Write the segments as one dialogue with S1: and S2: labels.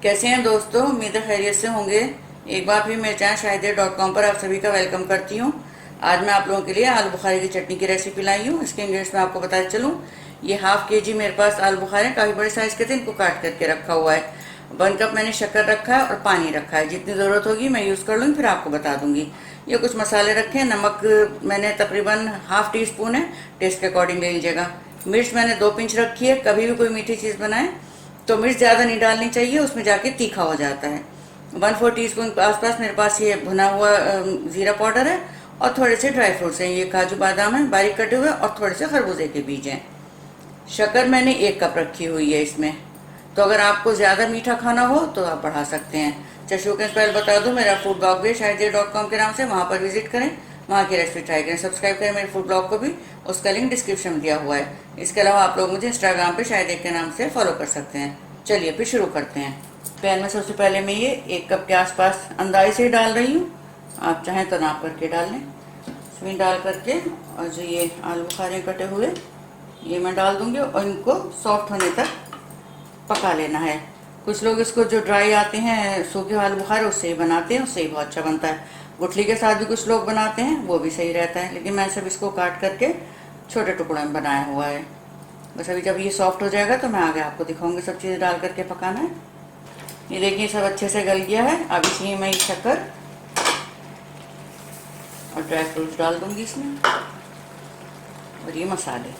S1: कैसे हैं दोस्तों, उम्मीद है खैरियत से होंगे। एक बार फिर मेरे चैनल शाहिद.com पर आप सभी का वेलकम करती हूँ। आज मैं आप लोगों के लिए आलू बुखारे की चटनी की रेसिपी लाई हूँ। इसके इंग्रेडिएंट्स मैं आपको बताते चलूँ। ये हाफ के जी मेरे पास आलू बुखारे काफ़ी बड़े साइज़ के थे, इनको काट करके रखा हुआ है। 1 कप मैंने शक्कर रखा है और पानी रखा है। जितनी ज़रूरत होगी मैं यूज़ कर लूँगी, फिर आपको बता दूँगी। ये कुछ मसाले रखे हैं। नमक मैंने तकरीबन हाफ टी स्पून है, टेस्ट के अकॉर्डिंग ले लीजिएगा। मिर्च मैंने 2 पिंच रखी है। कभी भी कोई मीठी चीज़ बनाए तो मिर्च ज़्यादा नहीं डालनी चाहिए, उसमें जाके तीखा हो जाता है। 1/4 टीस्पून के आसपास मेरे पास ये भुना हुआ ज़ीरा पाउडर है और थोड़े से ड्राई फ्रूट्स हैं। ये काजू बादाम है बारीक कटे हुए और थोड़े से खरबूजे के बीज हैं। शक्कर मैंने 1 कप रखी हुई है इसमें। तो अगर आपको ज़्यादा मीठा खाना हो तो आप बढ़ा सकते हैं। चशू के पहले बता दूं, मेरा फूड ब्लॉग भी शाहिद.com के नाम से, वहाँ पर विजिट करें, वहाँ की रेसिपी ट्राई करें। सब्सक्राइब करें मेरे फूड ब्लॉग को भी, उसका लिंक डिस्क्रिप्शन में दिया हुआ है। इसके अलावा आप लोग मुझे इंस्टाग्राम पे शाहिद के नाम से फॉलो कर सकते हैं। चलिए फिर शुरू करते हैं। पैन में सबसे पहले मैं ये 1 कप के आसपास अंदाजे से डाल रही हूँ, आप चाहें तो नाप करके डाल लें। इसमें डाल करके और जो ये आलू बुखारे कटे हुए ये मैं डाल दूंगी और इनको सॉफ्ट होने तक पका लेना है। कुछ लोग इसको जो ड्राई आते हैं सूखे आलू बुखारे उससे ही बनाते हैं, उससे ही बहुत अच्छा बनता है। गुठली के साथ भी कुछ लोग बनाते हैं, वो भी सही रहता है, लेकिन मैं सब इसको काट करके छोटे टुकड़ों में बनाया हुआ है। बस अभी जब ये सॉफ्ट हो जाएगा तो मैं आगे आपको दिखाऊंगी सब चीज़ें डाल करके पकाना है। ये देखिए सब अच्छे से गल गया है। अब इसमें मैं शक्कर और ड्राई फ्रूट्स डाल दूंगी इसमें और ये मसाले।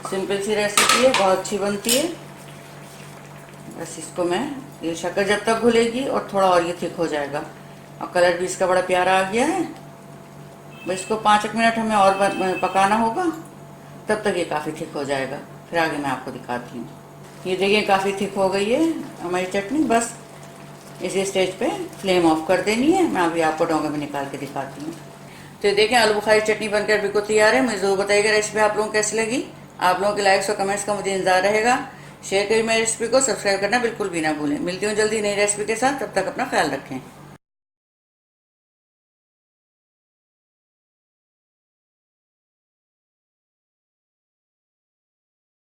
S1: सिंपल सी रेसिपी है, बहुत अच्छी बनती है। बस इसको मैं ये शक्कर जब तक घुलेगी और थोड़ा और ये थिक हो जाएगा और कलर भी इसका बड़ा प्यारा आ गया है। बस इसको 5 मिनट हमें और पकाना होगा, तब तक ये काफ़ी थिक हो जाएगा। फिर आगे मैं आपको दिखाती हूँ। ये देखिए काफ़ी थिक हो गई है हमारी चटनी। बस इसी स्टेज पे फ्लेम ऑफ कर देनी है। मैं अभी आपको डोंगे में निकाल के दिखाती हूँ। तो ये देखिए आलू बुखारी चटनी बनकर बिल्कुल तैयार है। मुझे ज़रूर बताइएगा रेसिपी आप लोगों को कैसी लगी। आप लोगों के लाइक्स और कमेंट्स का मुझे इंतजार रहेगा। शेयर करिए मेरी रेसिपी को, सब्सक्राइब करना बिल्कुल भी ना भूलें। मिलती हूँ जल्दी नई रेसिपी के साथ, तब तक अपना ख्याल रखें।